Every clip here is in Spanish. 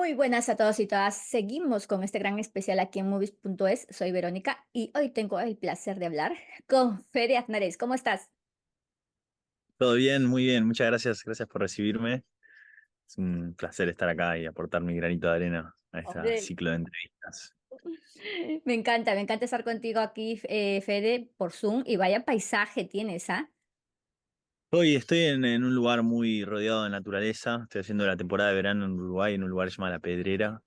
Muy buenas a todos y todas. Seguimos con este gran especial aquí en movies.es. Soy Verónica y hoy tengo el placer de hablar con Fede Aznarez. ¿Cómo estás? Todo bien, muy bien. Muchas gracias, gracias por recibirme. Es un placer estar acá y aportar mi granito de arena a este Hombre, ciclo de entrevistas. me encanta estar contigo aquí, Fede, por Zoom. Y vaya paisaje tienes, ¿ah? Hoy estoy en un lugar muy rodeado de naturaleza. Estoy haciendo la temporada de verano en Uruguay, en un lugar llamado La Pedrera.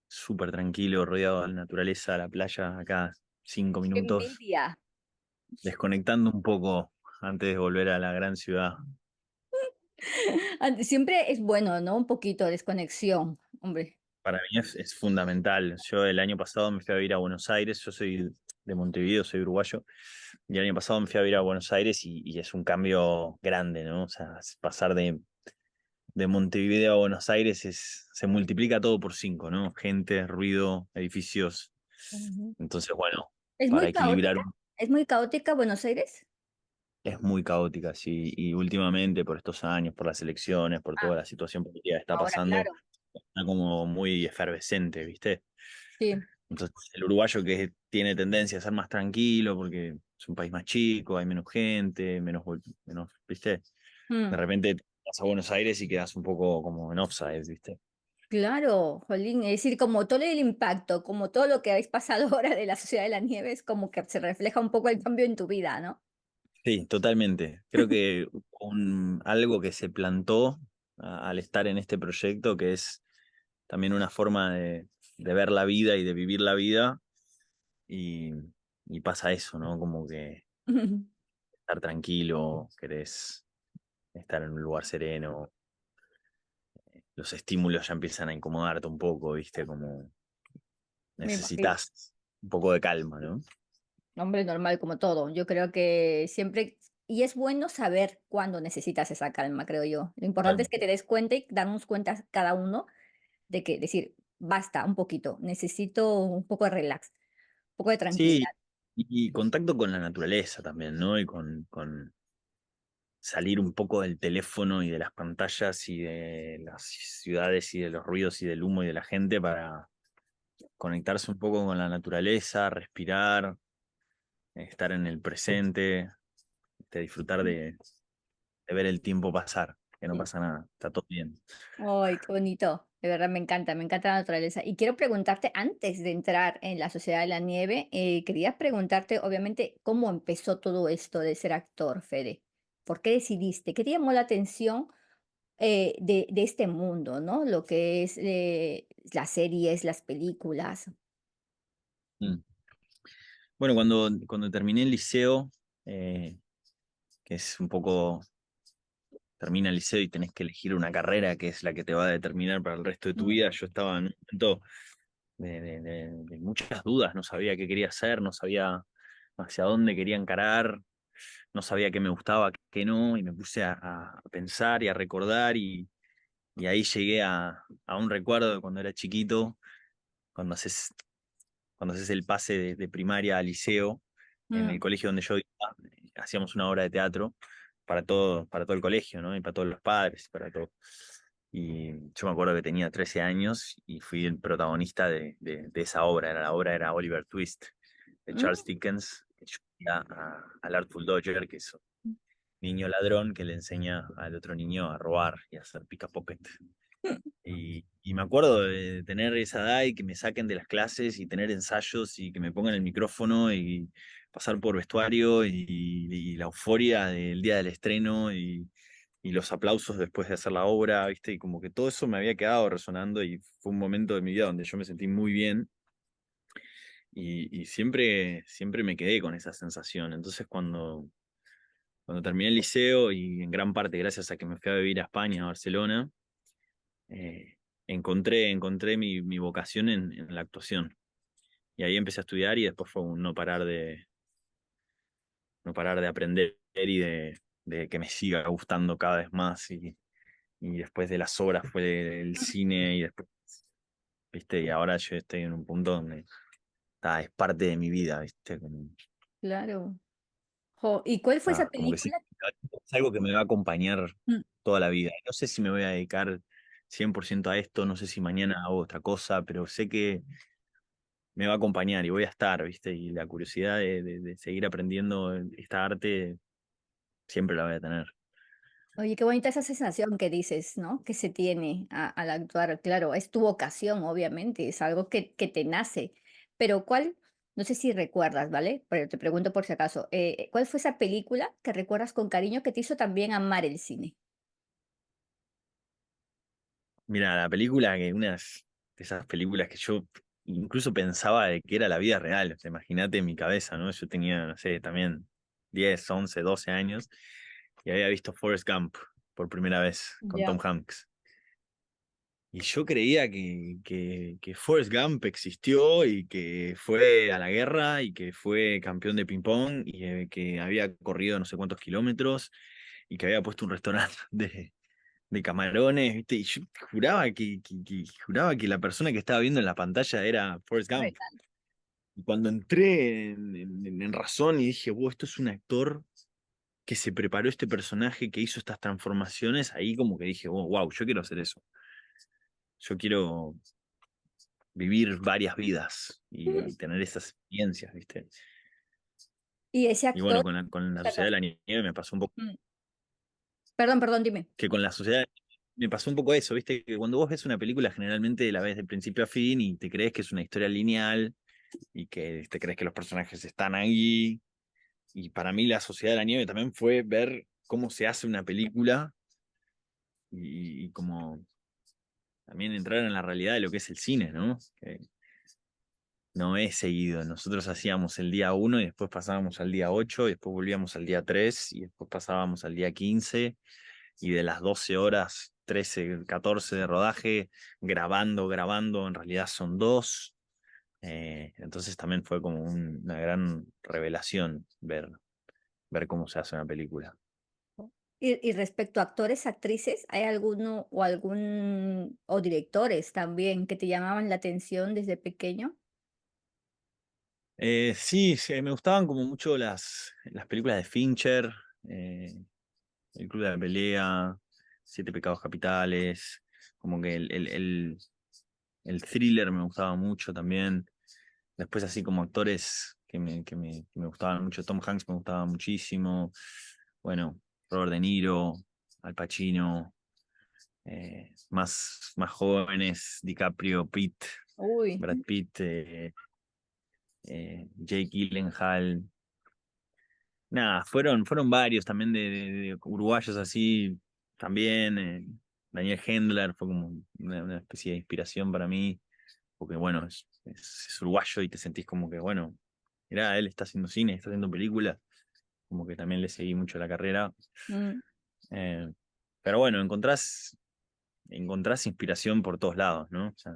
Súper tranquilo, rodeado de la naturaleza, la playa, acá 5 minutos, Envidia. desconectando un poco antes de volver a la gran ciudad. Siempre es bueno, ¿no? Un poquito de desconexión, hombre. Para mí es fundamental. Yo el año pasado me fui a vivir a Buenos Aires, yo soy de Montevideo, soy uruguayo, y el año pasado me fui a vivir a Buenos Aires y es un cambio grande, ¿no? O sea, pasar de Montevideo a Buenos Aires se multiplica todo por 5, ¿no? Gente, ruido, edificios. Ujú. Entonces, bueno, ¿Es para muy equilibrar, caótica? ¿Es muy caótica Buenos Aires? es muy caótica, sí, y últimamente por estos años, por las elecciones, por Ah, toda la situación política que está ahora, pasando, claro. está como muy efervescente, ¿viste? Sí. Entonces, el uruguayo que tiene tendencia a ser más tranquilo porque es un país más chico, hay menos gente, menos, ¿viste? De Mm. repente te vas a Buenos Aires y quedas un poco como en offside, ¿viste? Claro, jolín, es decir, como todo el impacto, como todo lo que habéis pasado ahora de la Sociedad de la Nieve, es como que se refleja un poco el cambio en tu vida, ¿no? Sí, totalmente. Creo que algo que se plantó al estar en este proyecto, que es también una forma de ver la vida y de vivir la vida, y, y pasa eso, ¿no? Como que estar tranquilo, querés estar en un lugar sereno, los estímulos ya empiezan a incomodarte un poco, ¿viste? Como Me imagino. necesitas un poco de calma, ¿no? Hombre, normal como todo. Yo creo que siempre, y es bueno saber cuándo necesitas esa calma, creo yo. Lo importante es que te des cuenta y darnos cuenta cada uno de que decir, basta un poquito, necesito un poco de relax, un poco de Sí, tranquilidad. y contacto con la naturaleza también, ¿no? Y con salir un poco del teléfono y de las pantallas y de las ciudades y de los ruidos y del humo y de la gente para conectarse un poco con la naturaleza, respirar, estar en el presente, disfrutar de ver el tiempo pasar, que no pasa nada, está todo bien. Ay, qué bonito. De verdad me encanta la naturaleza. Y quiero preguntarte, antes de entrar en la Sociedad de la Nieve, quería preguntarte, obviamente, cómo empezó todo esto de ser actor, Fede. ¿Por qué decidiste? ¿Qué te llamó la atención de este mundo, ¿no? Lo que es las series, las películas. Mm. Bueno, cuando terminé el liceo, eh, que es un poco, termina el liceo y tenés que elegir una carrera que es la que te va a determinar para el resto de tu Mm. vida, yo estaba en un momento de muchas dudas, no sabía qué quería hacer, no sabía hacia dónde quería encarar, no sabía qué me gustaba, qué no, y me puse a pensar y a recordar y ahí llegué a un recuerdo de cuando era chiquito, cuando haces, cuando haces el pase de primaria a liceo, en el Mm. colegio donde yo iba, hacíamos una obra de teatro para todo el colegio, ¿no? Y para todos los padres, para todo. Y yo me acuerdo que tenía 13 años y fui el protagonista de esa obra. La obra era Oliver Twist, de Charles Mm. Dickens, que ayuda al Artful Dodger, que es un niño ladrón que le enseña al otro niño a robar y a hacer picapocket. Y me acuerdo de tener esa edad y que me saquen de las clases y tener ensayos y que me pongan el micrófono y pasar por vestuario y la euforia del día del estreno y los aplausos después de hacer la obra, ¿viste? Y como que todo eso me había quedado resonando y fue un momento de mi vida donde yo me sentí muy bien y siempre me quedé con esa sensación. Entonces cuando terminé el liceo y en gran parte gracias a que me fui a vivir a España, a Barcelona, encontré mi vocación en la actuación. Y ahí empecé a estudiar y después fue un no parar de aprender y de que me siga gustando cada vez más. Y después de las obras fue el cine y después, ¿viste? Y ahora yo estoy en un punto donde es parte de mi vida, ¿viste? Claro. Jo, ¿y cuál fue esa Como que sí, película? es algo que me va a acompañar Mm. toda la vida. No sé si me voy a dedicar 100% a esto, no sé si mañana hago otra cosa, pero sé que me va a acompañar y voy a estar, ¿viste? Y la curiosidad de seguir aprendiendo esta arte siempre la voy a tener. Oye, qué bonita esa sensación que dices, ¿no? Que se tiene al actuar. Claro, es tu vocación, obviamente, es algo que te nace. Pero ¿cuál? No sé si recuerdas, ¿vale? Pero te pregunto por si acaso. ¿Cuál fue esa película que recuerdas con cariño que te hizo también amar el cine? Mira, la película, que unas de esas películas que yo incluso pensaba de que era la vida real, o sea, imagínate en mi cabeza, ¿no? Yo tenía, no sé, también 10 11 12 años y había visto Forrest Gump por primera vez con Tom Ya. Hanks. Y yo creía que Forrest Gump existió y que fue a la guerra y que fue campeón de ping-pong y que había corrido no sé cuántos kilómetros y que había puesto un restaurante de camarones, ¿viste? Y yo juraba juraba que la persona que estaba viendo en la pantalla era Forrest Gump. Real. Y cuando entré en razón y dije, wow, esto es un actor que se preparó este personaje, que hizo estas transformaciones, ahí como que dije, wow, wow, yo quiero hacer eso. Yo quiero vivir varias vidas y tener esas experiencias, ¿viste? Y ese Y bueno, actor, con la Sociedad perdón, de la Nieve me pasó un poco, mm, perdón, perdón, dime. que con la Sociedad me pasó un poco eso, ¿viste? Que cuando vos ves una película generalmente la ves de principio a fin y te crees que es una historia lineal y que te crees que los personajes están ahí. Y para mí la Sociedad de la Nieve también fue ver cómo se hace una película y como también entrar en la realidad de lo que es el cine, ¿no? Que no es seguido. Nosotros hacíamos el día 1 y después pasábamos al día 8 y después volvíamos al día 3 y después pasábamos al día 15 y de las 12 horas, 13 14 de rodaje, grabando, en realidad son dos. Entonces también fue como una gran revelación ver cómo se hace una película. Y respecto a actores, actrices, ¿hay alguno o algún o directores también que te llamaban la atención desde pequeño? Sí, sí, me gustaban como mucho las películas de Fincher, eh, El Club de la Pelea, Siete Pecados Capitales, como que el thriller me gustaba mucho también. Después así como actores que me gustaban mucho, Tom Hanks me gustaba muchísimo, bueno, Robert De Niro, Al Pacino, más jóvenes, DiCaprio, Pitt, Uy. Brad Pitt, Jake Gyllenhaal. Nada, fueron varios también de uruguayos así, también. Daniel Hendler fue como una especie de inspiración para mí, porque bueno, es uruguayo y te sentís como que, bueno, mirá, él está haciendo cine, está haciendo películas, como que también le seguí mucho la carrera. Mm. Eh, pero bueno, encontrás inspiración por todos lados, ¿no? O sea,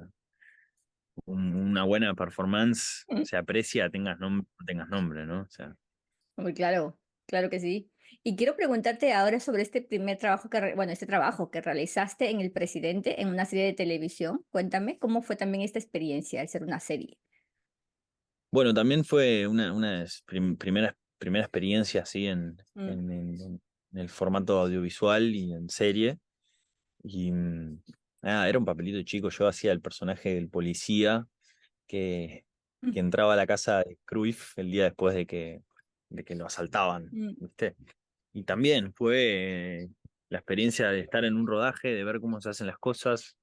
una buena performance Mm. se aprecia, tengas nombre o no tengas nombre, ¿no? O sea, Muy claro, claro que sí. Y quiero preguntarte ahora sobre este primer trabajo bueno, este trabajo que realizaste en El Presidente en una serie de televisión. Cuéntame cómo fue también esta experiencia al ser una serie. bueno, también fue una de las primera experiencia así Mm, en el formato audiovisual y en serie. Y nada, era un papelito chico. Yo hacía el personaje del policía que, mm, que entraba a la casa de Cruyff el día después de que lo asaltaban, mm. ¿viste? Y también fue la experiencia de estar en un rodaje, de ver cómo se hacen las cosas,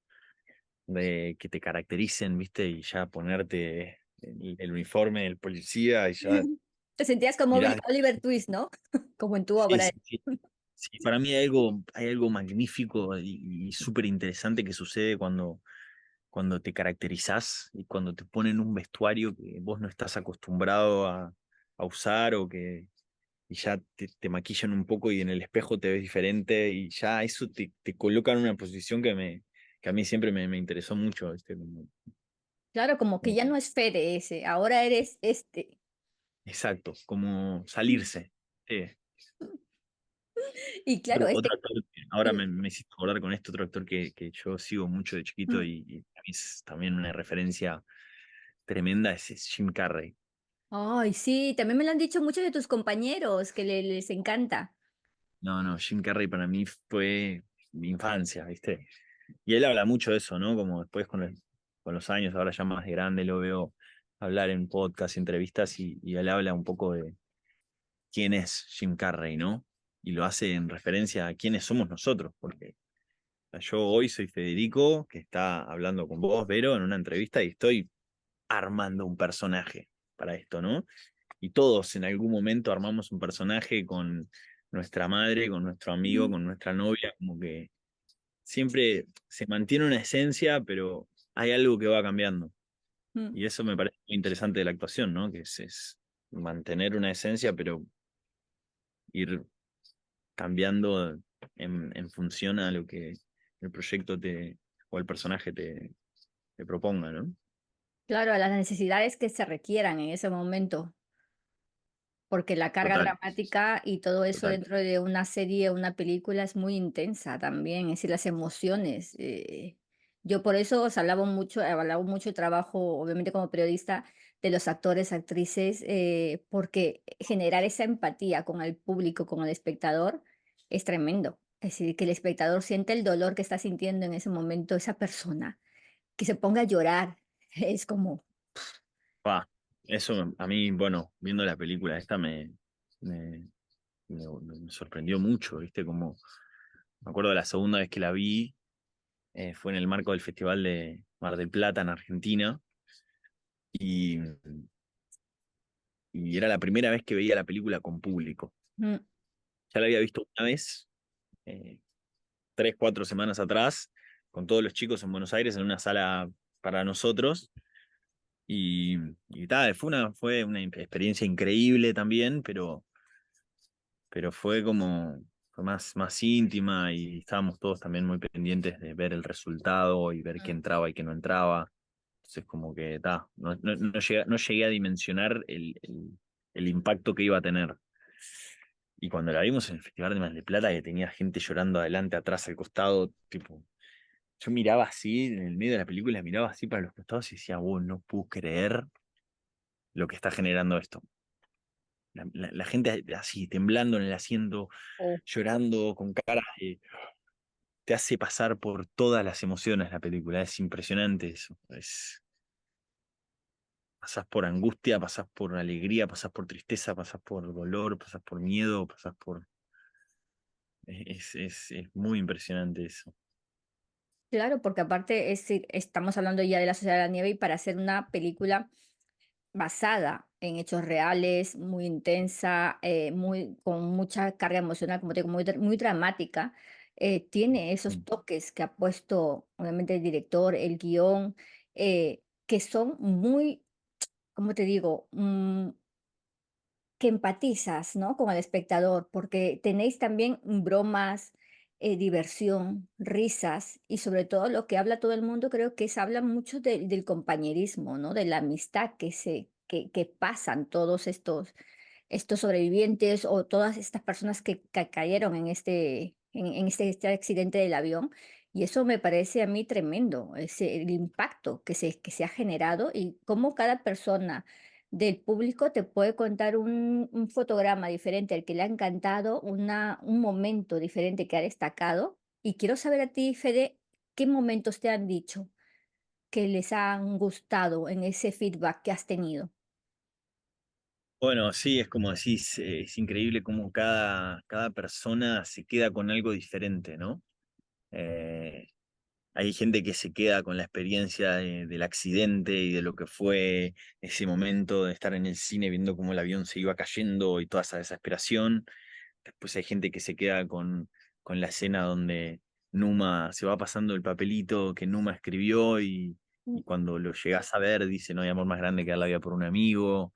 de que te caractericen, ¿viste? Y ya ponerte el uniforme del policía y ya Te sentías como mirás. Oliver Twist, ¿no? Como en tu Sí, obra. sí, sí. Sí, para mí hay algo magnífico y súper interesante que sucede cuando te caracterizás y cuando te ponen un vestuario que vos no estás acostumbrado a usar y ya te maquillan un poco y en el espejo te ves diferente y ya eso te coloca en una posición que a mí siempre me interesó mucho, ¿viste? Claro, como que ya Como- no es Fede ese, ahora eres este. exacto, como salirse. Sí. Y claro, Otro actor, ahora dime. me hiciste acordar con esto, otro actor que yo sigo mucho de chiquito Mm. y para mí es también una referencia tremenda, es Jim Carrey. Ay, sí, también me lo han dicho muchos de tus compañeros que les encanta. No, no, Jim Carrey para mí fue mi infancia, ¿viste? Y él habla mucho de eso, ¿no? Como después con los años, ahora ya más de grande, lo veo hablar en podcast, entrevistas, y él habla un poco de quién es Jim Carrey, ¿no? Y lo hace en referencia a quiénes somos nosotros, porque yo hoy soy Federico, que está hablando con vos, Vero, en una entrevista y estoy armando un personaje para esto, ¿no? Y todos en algún momento armamos un personaje con nuestra madre, con nuestro amigo, Mm, con nuestra novia, como que siempre se mantiene una esencia, pero hay algo que va cambiando. mm. Y eso me parece muy interesante de la actuación, ¿no? Que es mantener una esencia, pero ir cambiando en función a lo que el proyecto o el personaje te proponga, ¿no? Claro, a las necesidades que se requieran en ese momento. Porque la carga Total, dramática y todo eso total. dentro de una serie o una película es muy intensa también, es decir, las emociones. Yo por eso os hablaba mucho de trabajo, obviamente como periodista, de los actores, actrices, porque generar esa empatía con el público, con el espectador, es tremendo. Es decir, que el espectador siente el dolor que está sintiendo en ese momento esa persona, que se ponga a llorar, es como, Pa, eso a mí, bueno, viendo la película esta me, me sorprendió mucho, ¿viste? Como, me acuerdo de la segunda vez que la vi, fue en el marco del Festival de Mar del Plata en Argentina, y, y era la primera vez que veía la película con público. mm, Ya la había visto una vez, eh, 3, 4 semanas atrás, con todos los chicos en Buenos Aires en una sala para nosotros. Y tal, fue una experiencia increíble también, pero fue como, fue más íntima y estábamos todos también muy pendientes de ver el resultado y ver qué mm, entraba y qué no entraba. Entonces como que no llegué a dimensionar el impacto que iba a tener. Y cuando la vimos en el Festival de Mar del Plata, que tenía gente llorando adelante, atrás, al costado, tipo, yo miraba así, en el medio de la película, miraba así para los costados y decía, wow, no puedo creer lo que está generando esto. La gente así, temblando en el asiento, oh, llorando, con cara de... Te hace pasar por todas las emociones la película, es impresionante eso. Pasás por angustia, pasás por alegría, pasás por tristeza, pasás por dolor, pasás por miedo, pasás por... Es muy impresionante eso. claro, porque aparte estamos hablando ya de la Sociedad de la Nieve y para hacer una película basada en hechos reales, muy intensa, con mucha carga emocional, como te digo, muy dramática, tiene esos Mm. toques que ha puesto, obviamente, el director, el guión, que son muy, ¿cómo te digo? Que empatizas, ¿no? Con el espectador, porque tenéis también bromas, diversión, risas y sobre todo lo que habla todo el mundo, creo que habla mucho del compañerismo, ¿no? De la amistad que pasan todos estos sobrevivientes o todas estas personas que cayeron en este accidente del avión. Y eso me parece a mí tremendo, el impacto que se ha generado y cómo cada persona del público te puede contar un fotograma diferente al que le ha encantado, un momento diferente que ha destacado. Y quiero saber a ti, Fede, ¿qué momentos te han dicho que les han gustado en ese feedback que has tenido? Bueno, sí, es como decís, es increíble cómo cada persona se queda con algo diferente, ¿no? Eh, Hay gente que se queda con la experiencia del accidente y de lo que fue ese momento de estar en el cine viendo cómo el avión se iba cayendo y toda esa desesperación. Después hay gente que se queda con la escena donde Numa se va pasando el papelito que Numa escribió y Mm, cuando lo llegás a ver dice, no hay amor más grande que dar la vida por un amigo.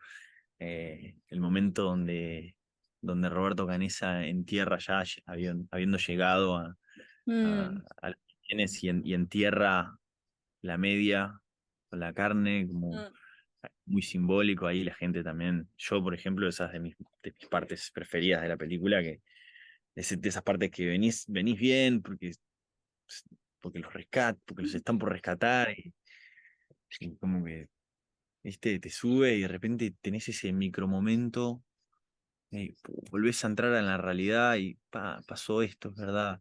El momento donde Roberto Canessa entierra ya, habiendo llegado mm, a los bienes y entierra la media con la carne, como mm, muy simbólico ahí la gente también. Yo, por ejemplo, esas de mis partes preferidas de la película, que de esas partes que venís bien porque porque los están por rescatar y como que, viste, te sube y de repente tenés ese micromomento, volvés a entrar en la realidad y pasó esto, es verdad.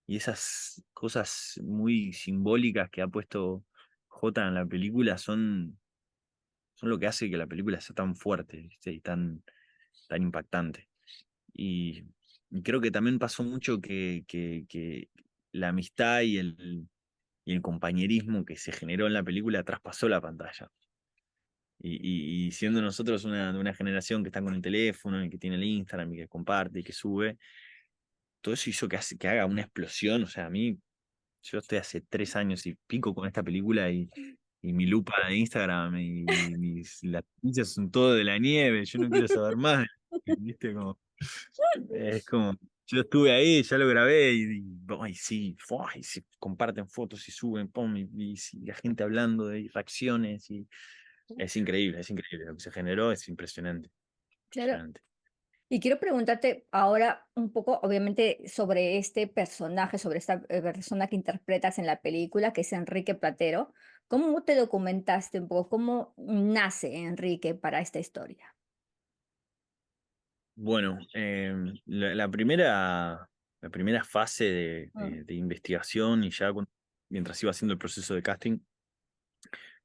y esas cosas muy simbólicas que ha puesto Jota en la película son lo que hace que la película sea tan fuerte, ¿viste? Y tan impactante. Y, y creo que también pasó mucho que la amistad y el compañerismo que se generó en la película traspasó la pantalla. Y siendo nosotros de una generación que está con el teléfono y que tiene el Instagram y que comparte y que sube, todo eso hizo que haga una explosión. O sea, a mí, yo estoy hace 3 años y pico con esta película y mi lupa de Instagram y las noticias son todo de la nieve, yo no quiero saber más. ¿Viste? Es como, yo estuve ahí, ya lo grabé ay, sí, y se comparten fotos y suben, pum, la gente hablando de reacciones y es increíble. Lo que se generó es impresionante, Claro. impresionante. Y quiero preguntarte ahora un poco, obviamente, sobre este personaje, sobre esta persona que interpretas en la película, que es Enrique Platero. ¿Cómo te documentaste un poco? ¿Cómo nace Enrique para esta historia? Bueno, la primera fase Mm, de investigación y ya mientras iba haciendo el proceso de casting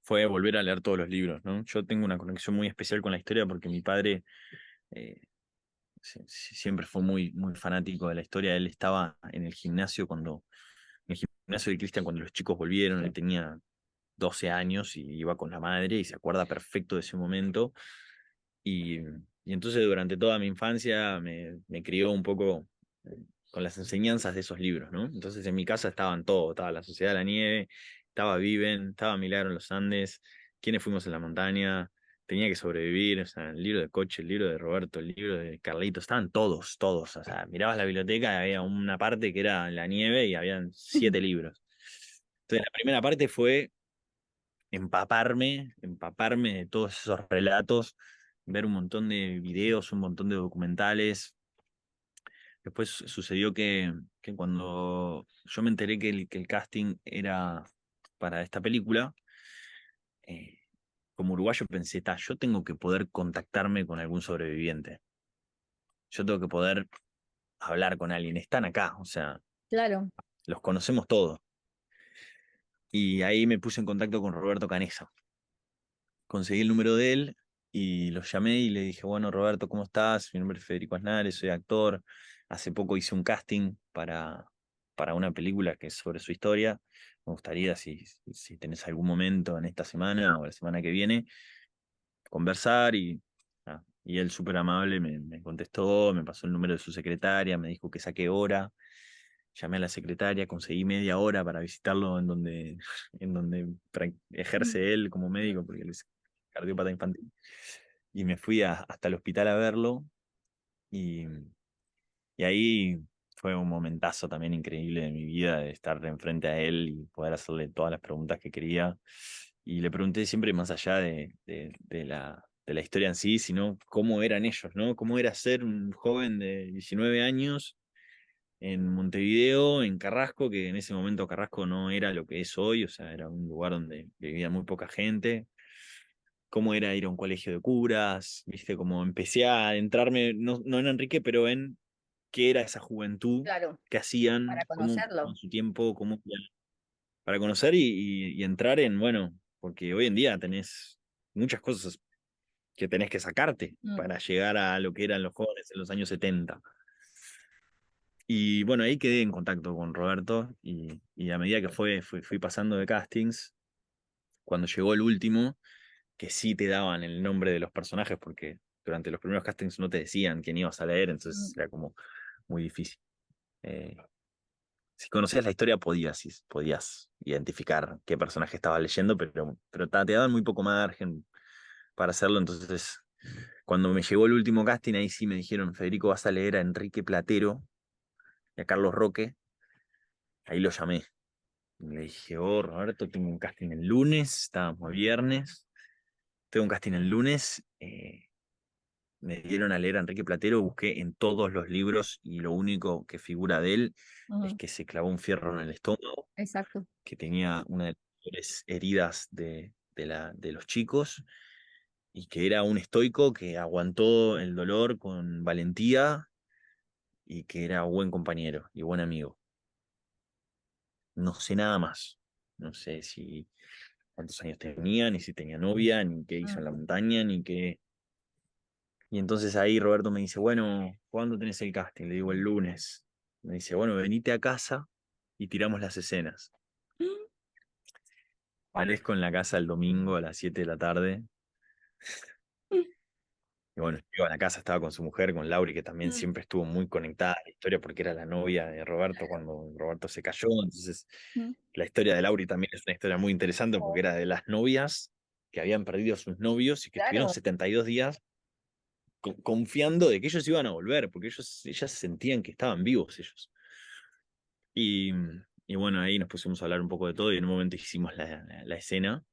fue volver a leer todos los libros, ¿no? Yo tengo una conexión muy especial con la historia porque mi padre eh, siempre fue muy fanático de la historia. Él estaba en el gimnasio en el gimnasio de Cristian cuando los chicos volvieron, él tenía 12 años y iba con la madre y se acuerda perfecto de ese momento. Y, y entonces durante toda mi infancia me crió un poco con las enseñanzas de esos libros, ¿no? Entonces en mi casa estaban todos, estaba La Sociedad de la Nieve, estaba Viven, estaba Milagro en los Andes, Quiénes fuimos en la montaña, Tenía que sobrevivir, o sea, el libro de Coche, el libro de Roberto, el libro de Carlitos, estaban todos, o sea, mirabas la biblioteca y había una parte que era la nieve y habían 7 libros. Entonces la primera parte fue empaparme de todos esos relatos, ver un montón de videos, un montón de documentales. Después sucedió que cuando yo me enteré que el casting era para esta película, eh, como uruguayo pensé, yo tengo que poder contactarme con algún sobreviviente. Yo tengo que poder hablar con alguien. Están acá, o sea, claro. los conocemos todos. Y ahí me puse en contacto con Roberto Canesa. Conseguí el número de él y lo llamé y le dije, bueno, Roberto, ¿cómo estás? Mi nombre es Federico Aznárez, soy actor. Hace poco hice un casting para una película que es sobre su historia. Me gustaría, si tenés algún momento en esta semana o la semana que viene, conversar y él súper amable me contestó, me pasó el número de su secretaria, me dijo que saqué hora. Llamé a la secretaria, conseguí media hora para visitarlo en donde Mm, ejerce él como médico, porque él es cardiópata infantil. Y me fui hasta el hospital a verlo y, y ahí fue un momentazo también increíble de mi vida, de estar enfrente a él y poder hacerle todas las preguntas que quería. Y le pregunté siempre más allá de la historia en sí, sino cómo eran ellos, ¿no? Cómo era ser un joven de 19 años en Montevideo, en Carrasco, que en ese momento Carrasco no era lo que es hoy, o sea, era un lugar donde vivía muy poca gente. Cómo era ir a un colegio de curas, viste, como empecé a adentrarme, no en Enrique, pero en qué era esa juventud, claro, qué hacían, para cómo con conocerlo. su tiempo, para conocer y entrar en, bueno, porque hoy en día tenés muchas cosas que tenés que sacarte Mm, para llegar a lo que eran los jóvenes en los años 70. Y bueno, ahí quedé en contacto con Roberto y a medida que fui pasando de castings, cuando llegó el último, que sí te daban el nombre de los personajes, porque durante los primeros castings no te decían quién ibas a leer, entonces mm, era como muy difícil. Eh, si conocías la historia podías identificar qué personaje estabas leyendo, pero te daban muy poco margen para hacerlo, entonces cuando me llegó el último casting, ahí sí me dijeron, Federico, vas a leer a Enrique Platero y a Carlos Roque, ahí lo llamé. Le dije, oh, Roberto, tengo un casting el lunes, estábamos viernes, tengo un casting el lunes, me dieron a leer a Enrique Platero, busqué en todos los libros y lo único que figura de él es ujú, que se clavó un fierro en el estómago, exacto. que tenía una de las peores heridas de los chicos y que era un estoico que aguantó el dolor con valentía y que era buen compañero y buen amigo. no sé nada más. No sé si cuántos años tenía, ni si tenía novia, ni qué hizo en la Mm, montaña, ni qué. Y entonces ahí Roberto me dice, bueno, ¿cuándo tenés el casting? Le digo, el lunes. Me dice, bueno, venite a casa y tiramos las escenas. Aparezco en la casa el domingo a las 7 de la tarde. Y bueno, yo a la casa estaba con su mujer, con Lauri, que también mm, siempre estuvo muy conectada a la historia porque era la novia de Roberto cuando Roberto se cayó. Entonces, mm. la historia de Lauri también es una historia muy interesante porque Oh, era de las novias que habían perdido a sus novios y que estuvieron claro, 72 días confiando de que ellos iban a volver, porque ellas sentían que estaban vivos ellos. Y, y bueno, ahí nos pusimos a hablar un poco de todo y en un momento hicimos la escena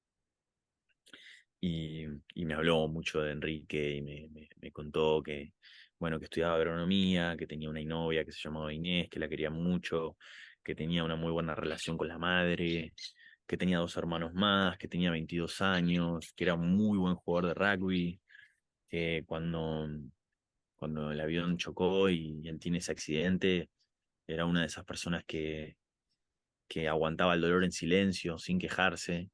y, y me habló mucho de Enrique y me contó que, bueno, que estudiaba agronomía, que tenía una novia que se llamaba Inés, que la quería mucho, que tenía una muy buena relación con la madre, que tenía dos hermanos más, que tenía 22 años, que era un muy buen jugador de rugby, que cuando el avión chocó y él tiene ese accidente, era una de esas personas que aguantaba el dolor en silencio, sin quejarse,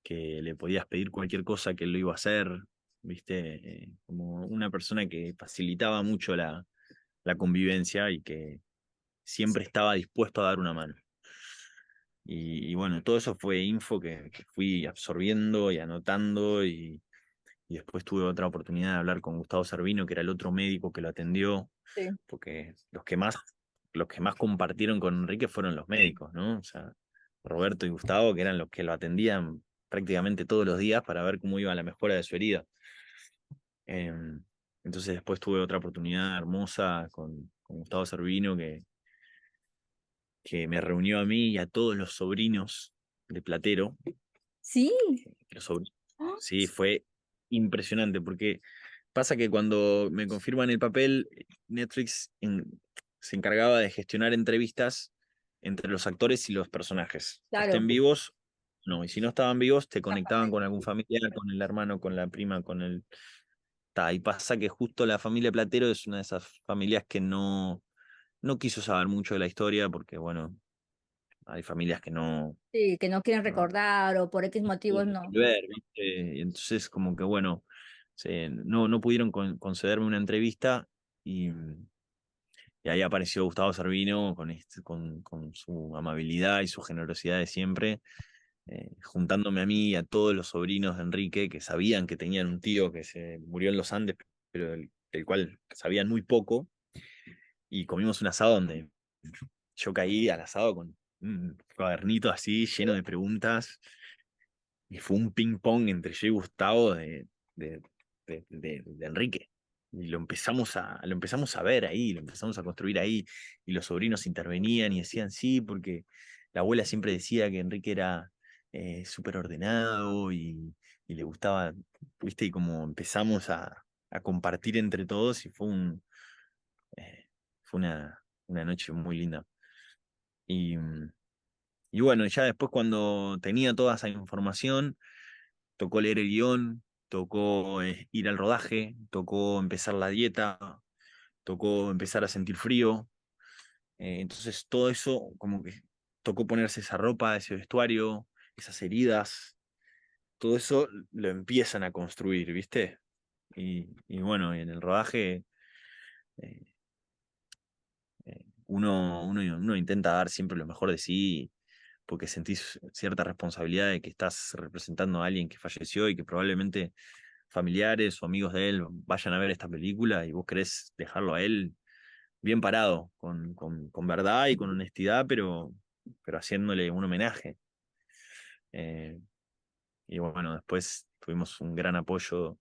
que le podías pedir cualquier cosa que él lo iba a hacer, ¿viste? Como una persona que facilitaba mucho la convivencia y que siempre estaba dispuesto a dar una mano. Y bueno, todo eso fue info que fui absorbiendo y anotando y después tuve otra oportunidad de hablar con Gustavo Servino, que era el otro médico que lo atendió, sí. porque los que más compartieron con Enrique fueron los médicos, ¿no? O sea, Roberto y Gustavo, que eran los que lo atendían prácticamente todos los días para ver cómo iba la mejora de su herida. Em, entonces después tuve otra oportunidad hermosa con Gustavo Servino, que me reunió a mí y a todos los sobrinos de Platero. Sí. Los sobrinos. ¡Ah! Sí, fue impresionante, porque pasa que cuando me confirman el papel, Netflix se encargaba de gestionar entrevistas entre los actores y los personajes. Claro, Estén vivos, no, y si no estaban vivos, te esa conectaban parte. con algún familiar, con el hermano, con la prima, con el... Y pasa que justo la familia Platero es una de esas familias que no quiso saber mucho de la historia, porque bueno, hay familias que no, Sí, que no quieren no, recordar o por X motivos pueden no. volver, ¿viste? Y entonces como que bueno, no pudieron concederme una entrevista y ahí apareció Gustavo Servino con su amabilidad y su generosidad de siempre, juntándome a mí y a todos los sobrinos de Enrique que sabían que tenían un tío que se murió en los Andes, pero del cual sabían muy poco, y comimos un asado donde yo caí al asado con un cuadernito así lleno de preguntas. Y fue un ping pong entre yo y Gustavo de, de Enrique. Y lo empezamos a ver ahí, lo empezamos a construir ahí. Y los sobrinos intervenían y decían sí, porque la abuela siempre decía que Enrique era súper ordenado y le gustaba, ¿viste? Y como empezamos a compartir entre todos y fue una noche muy linda. Y, y bueno, ya después cuando tenía toda esa información tocó leer el guión, tocó ir al rodaje, tocó empezar la dieta, tocó empezar a sentir frío. Entonces todo eso, como que tocó ponerse esa ropa, ese vestuario, esas heridas, todo eso lo empiezan a construir, ¿viste? Y bueno, en el rodaje eh, uno intenta dar siempre lo mejor de sí, porque sentís cierta responsabilidad de que estás representando a alguien que falleció y que probablemente familiares o amigos de él vayan a ver esta película y vos querés dejarlo a él bien parado, con verdad y con honestidad, pero haciéndole un homenaje. Eh, y bueno, después tuvimos un gran apoyo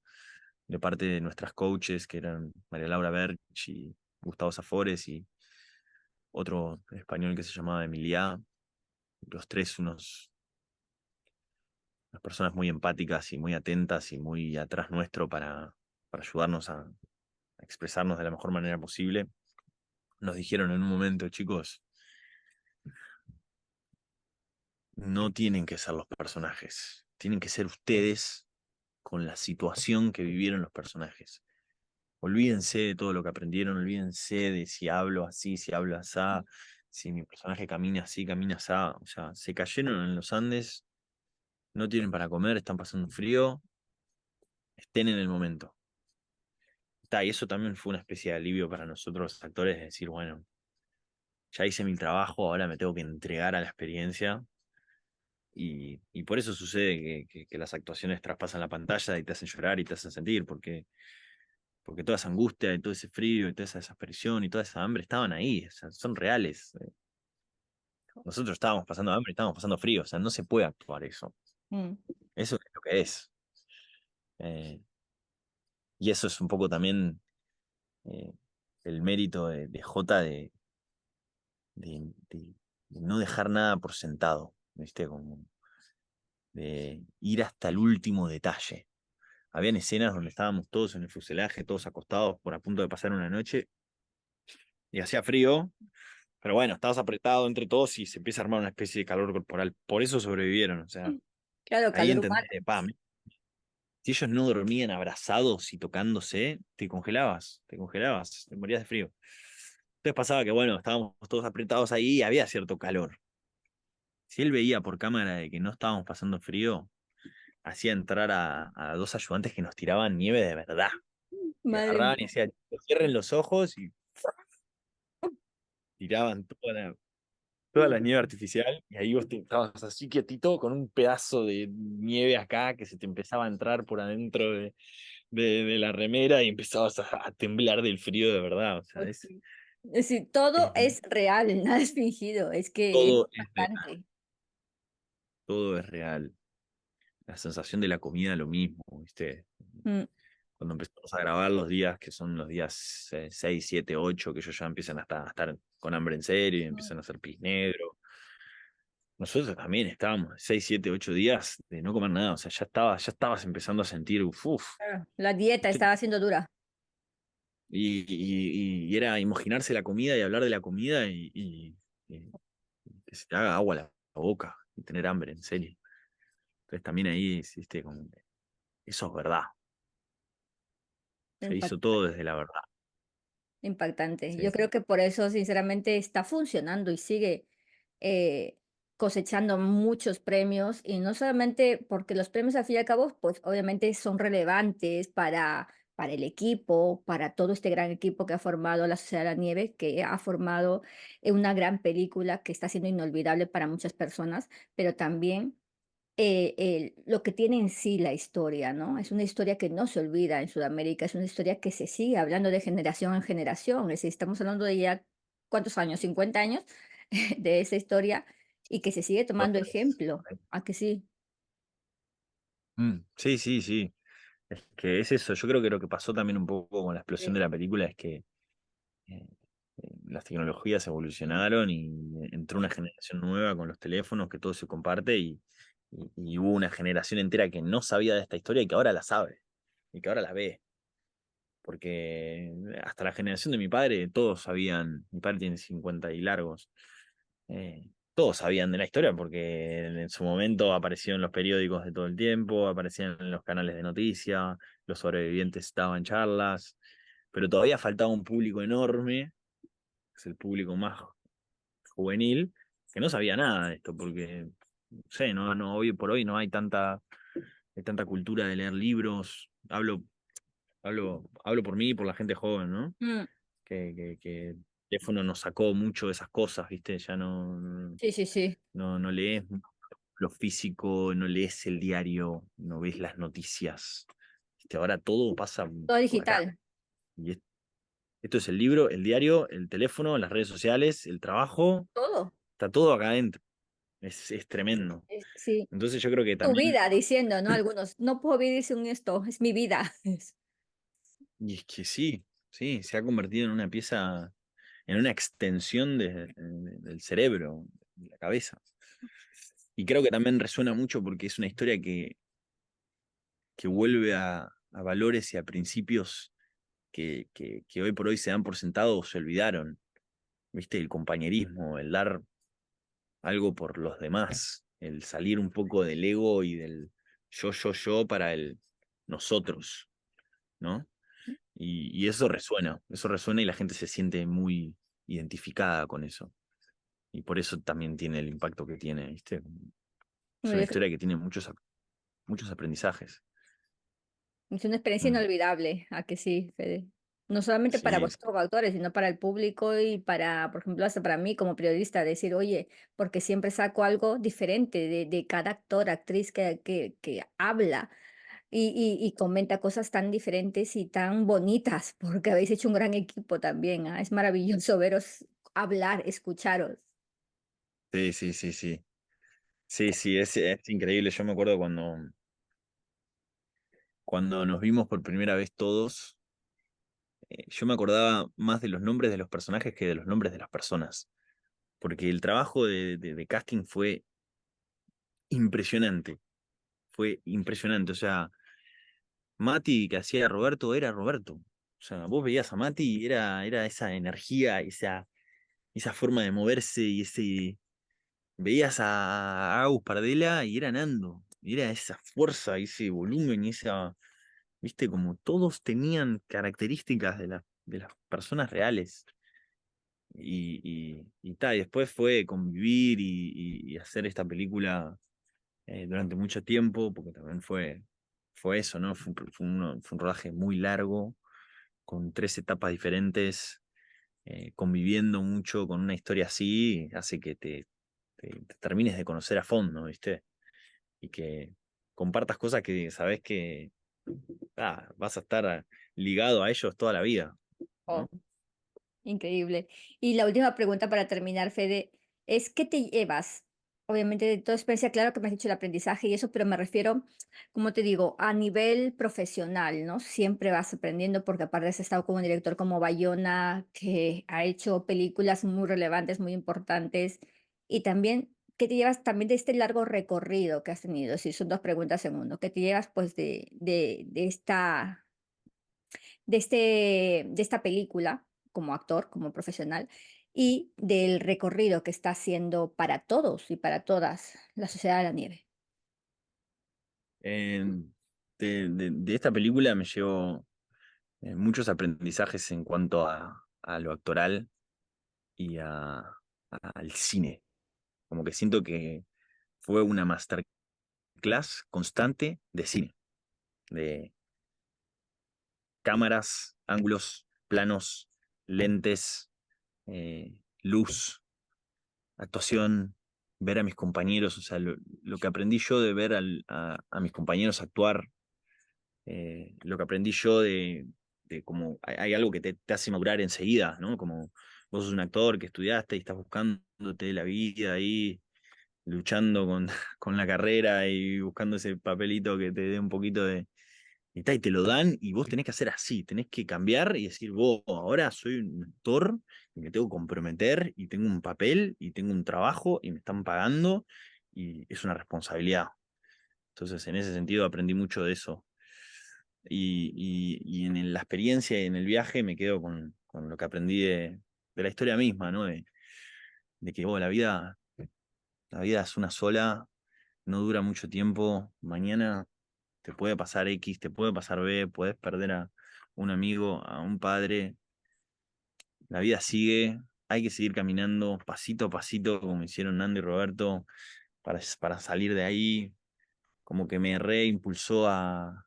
de parte de nuestras coaches, que eran María Laura Berch y Gustavo Zafores y otro español que se llamaba Emilia. Los tres unas personas muy empáticas y muy atentas y muy atrás nuestro para ayudarnos a expresarnos de la mejor manera posible. Nos dijeron en un momento, chicos, no tienen que ser los personajes, tienen que ser ustedes con la situación que vivieron los personajes. Olvídense de todo lo que aprendieron, olvídense de si hablo así, si hablo así, si mi personaje camina así, camina así, o sea, se cayeron en los Andes, no tienen para comer, están pasando frío, estén en el momento. Y eso también fue una especie de alivio para nosotros los actores, de decir, bueno, ya hice mi trabajo, ahora me tengo que entregar a la experiencia. Y por eso sucede que las actuaciones traspasan la pantalla y te hacen llorar y te hacen sentir, porque toda esa angustia y todo ese frío y toda esa desaparición y toda esa hambre estaban ahí, o sea, son reales. Nosotros estábamos pasando hambre y estábamos pasando frío, o sea, no se puede actuar eso. Mm, Eso es lo que es. Eh, y eso es un poco también eh, el mérito de Jota de no dejar nada por sentado, ¿viste? Como de ir hasta el último detalle. Habían escenas donde estábamos todos en el fuselaje, todos acostados por a punto de pasar una noche y hacía frío, pero bueno, estabas apretado entre todos y se empieza a armar una especie de calor corporal. Por eso sobrevivieron, o sea, claro, ahí calor entendés, humano. si ellos no dormían abrazados y tocándose, te congelabas, te morías de frío. Entonces pasaba que, bueno, estábamos todos apretados ahí y había cierto calor. Si él veía por cámara de que no estábamos pasando frío, hacía entrar a dos ayudantes que nos tiraban nieve de verdad. Y Madre agarraban y mía. decían, cierren los ojos y tiraban toda la nieve artificial. Y ahí vos te estabas así quietito con un pedazo de nieve acá que se te empezaba a entrar por adentro de la remera y empezabas a temblar del frío de verdad. O sea, Ok. Es decir, todo es- es real, nada es fingido, es que es todo es real, impactante. todo es real. La sensación de la comida, lo mismo, ¿viste? Mm, Cuando empezamos a grabar los días que son los días 6, 7, 8, que ellos ya empiezan a estar con hambre en serio y mm, empiezan a hacer pis negro. Nosotros también estábamos 6, 7, 8 días de no comer nada, o sea, ya estabas empezando a sentir, claro, la dieta estaba siendo dura. y era imaginarse la comida y hablar de la comida y que se te haga agua la boca y tener hambre, en serio. Entonces también ahí hiciste como, eso es verdad, se hizo todo desde la verdad. Impactante. Yo Sí. creo que por eso, sinceramente, está funcionando y sigue eh, cosechando muchos premios, y no solamente porque los premios, al fin y al cabo, pues obviamente son relevantes para el equipo, para todo este gran equipo que ha formado la Sociedad de la Nieve, que ha formado una gran película que está siendo inolvidable para muchas personas, pero también lo que tiene en sí la historia, ¿no? Es una historia que no se olvida en Sudamérica, es una historia que se sigue hablando de generación en generación. Es decir, estamos hablando de ya, ¿cuántos años? 50 años de esa historia, y que se sigue tomando ejemplo. ¿A que sí? Sí, sí, sí. Es que es eso, yo creo que lo que pasó también un poco con la explosión Sí. de la película es que las tecnologías evolucionaron y entró una generación nueva con los teléfonos, que todo se comparte y hubo una generación entera que no sabía de esta historia y que ahora la sabe y que ahora la ve. Porque hasta la generación de mi padre, todos sabían, mi padre tiene 50 y largos, todos sabían de la historia porque en su momento apareció en los periódicos de todo el tiempo, aparecían en los canales de noticias, los sobrevivientes daban charlas, pero todavía faltaba un público enorme, es el público más juvenil, que no sabía nada de esto, porque, no sé, hoy por hoy no hay tanta cultura de leer libros, hablo por mí y por la gente joven, ¿no? Mm, Que el teléfono nos sacó mucho de esas cosas, ¿viste? Ya sí, sí, sí. no lees lo físico, no lees el diario, no ves las noticias. ¿Viste? Ahora todo pasa Todo por acá. digital, Y esto es el libro, el diario, el teléfono, las redes sociales, el trabajo, todo. está todo acá adentro. Es tremendo. Sí. Entonces yo creo que Tu también, vida, diciendo, ¿no? Algunos, no puedo vivir sin esto, es mi vida. y es que sí, sí, se ha convertido en una pieza, en una extensión del cerebro, de la cabeza. Y creo que también resuena mucho porque es una historia que vuelve a valores y a principios que hoy por hoy se dan por sentado o se olvidaron. ¿Viste? El compañerismo, el dar algo por los demás, el salir un poco del ego y del yo para el nosotros, ¿no? Y eso resuena y la gente se siente muy identificada con eso. y por eso también tiene el impacto que tiene, ¿viste? Es No, una historia que tiene muchos aprendizajes. es una experiencia Mm. inolvidable, ¿a que sí, Fede? No solamente para Sí, vosotros como autores, sino para el público y para, por ejemplo, hasta para mí como periodista, decir, oye, porque siempre saco algo diferente de cada actor, actriz que habla y comenta cosas tan diferentes y tan bonitas, porque habéis hecho un gran equipo también, ¿ah? Es maravilloso veros hablar, escucharos. sí, sí, sí, sí. Sí, sí, es increíble. Yo me acuerdo cuando nos vimos por primera vez todos, yo me acordaba más de los nombres de los personajes que de los nombres de las personas, porque el trabajo de casting impresionante, fue impresionante. O sea, Mati que hacía a Roberto era Roberto. O sea, vos veías a Mati y era esa energía, esa forma de moverse y ese... Veías a Agus Pardela y era Nando, y era esa fuerza, ese volumen y esa... Viste, como todos tenían características de las personas reales. Y después fue convivir y hacer esta película durante mucho tiempo, porque también fue eso, ¿no? Fue un rodaje muy largo, con 3 etapas diferentes, conviviendo mucho con una historia así, hace que te termines de conocer a fondo, ¿viste? Y que compartas cosas que sabes que vas a estar ligado a ellos toda la vida, Oh, ¿no? increíble. Y la última pregunta para terminar, Fede, es ¿qué te llevas? Obviamente de toda experiencia, claro que me has dicho el aprendizaje y eso, pero me refiero, como te digo, a nivel profesional, ¿no? Siempre vas aprendiendo porque aparte has estado con un director como Bayona, que ha hecho películas muy relevantes, muy importantes. Y también, ¿qué te llevas también de este largo recorrido que has tenido? Si son dos preguntas en uno. ¿Qué te llevas pues de esta de esta película, como actor, como profesional, y del recorrido que está haciendo para todos y para todas la Sociedad de la Nieve? Eh, de esta película me llevo muchos aprendizajes en cuanto a lo actoral y al cine. Como que siento que fue una masterclass constante de cine, de cámaras, ángulos, planos, lentes, luz, actuación, ver a mis compañeros, o sea, lo que aprendí yo de ver a mis compañeros actuar, lo que aprendí yo de cómo hay algo que te hace madurar enseguida, ¿no? Como vos sos un actor que estudiaste y estás buscándote la vida ahí, luchando con, con la carrera y buscando ese papelito que te dé un poquito de... Y te lo dan y vos tenés que hacer así, tenés que cambiar y decir, vos, ahora soy un actor y me tengo que comprometer y tengo un papel y tengo un trabajo y me están pagando y es una responsabilidad. Entonces, en ese sentido aprendí mucho de eso. Y en la experiencia y en el viaje me quedo con lo que aprendí de la historia misma, ¿no? De que la vida es una sola, no dura mucho tiempo, mañana te puede pasar X, te puede pasar B, puedes perder a un amigo, a un padre, la vida sigue, hay que seguir caminando pasito a pasito, como hicieron Nando y Roberto, para salir de ahí, como que me reimpulsó a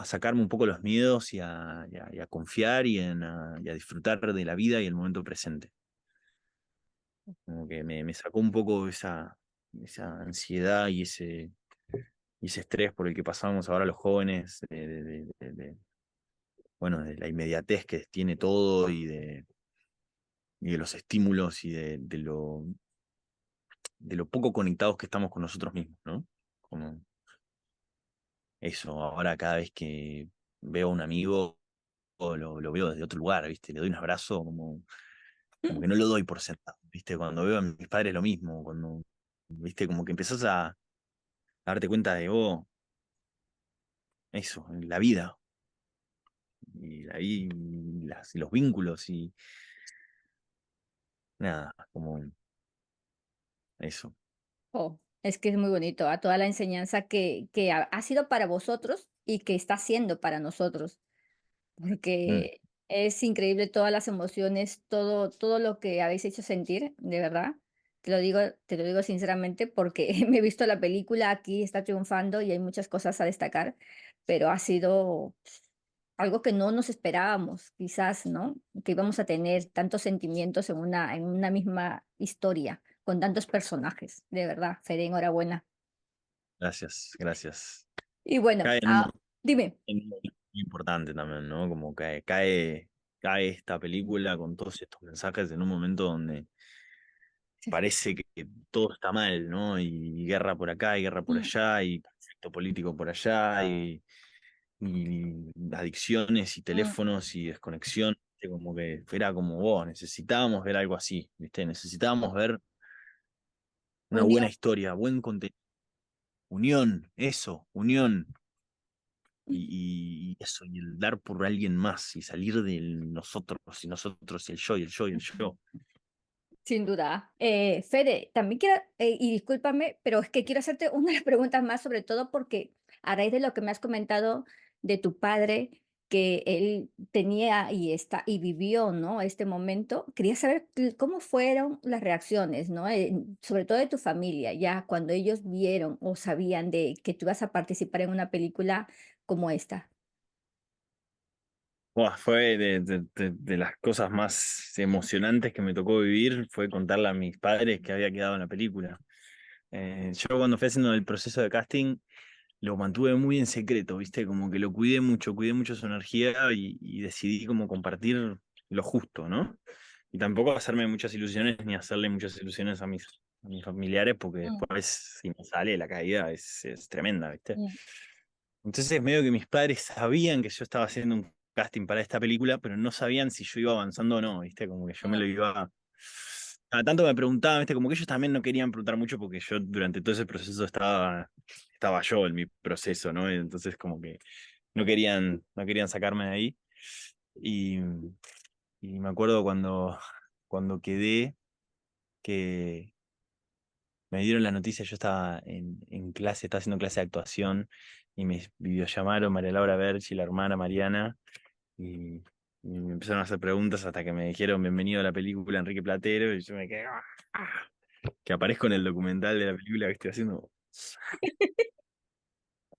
sacarme un poco los miedos y a confiar y a disfrutar de la vida y el momento presente. Como que me sacó un poco esa ansiedad y ese estrés por el que pasamos ahora los jóvenes, bueno, de la inmediatez que tiene todo y de los estímulos y de lo poco conectados que estamos con nosotros mismos, ¿no? Como eso, ahora cada vez que veo a un amigo, lo veo desde otro lugar, ¿viste? Le doy un abrazo como que no lo doy por sentado, ¿viste? Cuando veo a mis padres lo mismo, cuando, ¿viste? Como que empezás a darte cuenta de, oh, eso, la vida, y los vínculos, y nada, como eso. Oh, es que es muy bonito, a toda la enseñanza que ha sido para vosotros y que está siendo para nosotros, Mm. porque es increíble todas las emociones, todo lo que habéis hecho sentir, de verdad. te lo digo sinceramente porque me he visto la película, aquí está triunfando y hay muchas cosas a destacar, pero ha sido algo que no nos esperábamos, quizás, ¿no? Que íbamos a tener tantos sentimientos en una misma historia, con tantos personajes, de verdad, Fede, enhorabuena. Gracias, gracias. Y bueno, Cae en un dime. en un momento muy importante también, ¿no? Como cae esta película con todos estos mensajes en un momento donde parece que todo está mal, ¿no? Y guerra por acá, y guerra por Mm, allá, y conflicto político por allá, y adicciones y mm, teléfonos y desconexión. ¿Viste? Como que era como, vos, necesitábamos ver algo así, ¿viste? Necesitábamos ver una buena unión. historia, buen contenido, unión, eso, unión. Y eso, y el dar por alguien más, y salir de nosotros, y el yo, y el yo, y el yo. Sin duda. Fede, también quiero, y discúlpame, pero es que quiero hacerte unas preguntas más, sobre todo porque a raíz de lo que me has comentado de tu padre, que él tenía y está y vivió, ¿no? Este momento, quería saber cómo fueron las reacciones, ¿no? Sobre todo de tu familia, ya cuando ellos vieron o sabían de que tú ibas a participar en una película como esta. Buah, fue de las cosas más emocionantes que me tocó vivir, fue contarle a mis padres que había quedado en la película. Yo cuando fui haciendo el proceso de casting, lo mantuve muy en secreto, ¿viste? Como que lo cuidé mucho su energía y decidí como compartir lo justo, ¿no? Y tampoco hacerme muchas ilusiones ni hacerle muchas ilusiones a mis familiares, porque Mm, después, si me sale la caída, es tremenda, ¿viste? mm, Entonces, medio que mis padres sabían que yo estaba haciendo un casting para esta película, pero no sabían si yo iba avanzando o no, ¿viste? Como que yo me mm. lo iba. Cada tanto me preguntaban, ¿viste? Como que ellos también no querían preguntar mucho porque yo durante todo ese proceso estaba yo en mi proceso, ¿no? Entonces, como que no querían sacarme de ahí. Y, y me acuerdo cuando quedé, que me dieron la noticia, yo estaba en clase, estaba haciendo clase de actuación y me videollamaron María Laura Berchi, la hermana Mariana, y, y me empezaron a hacer preguntas hasta que me dijeron bienvenido a la película Enrique Platero, y yo me quedé, que aparezco en el documental de la película que estoy haciendo.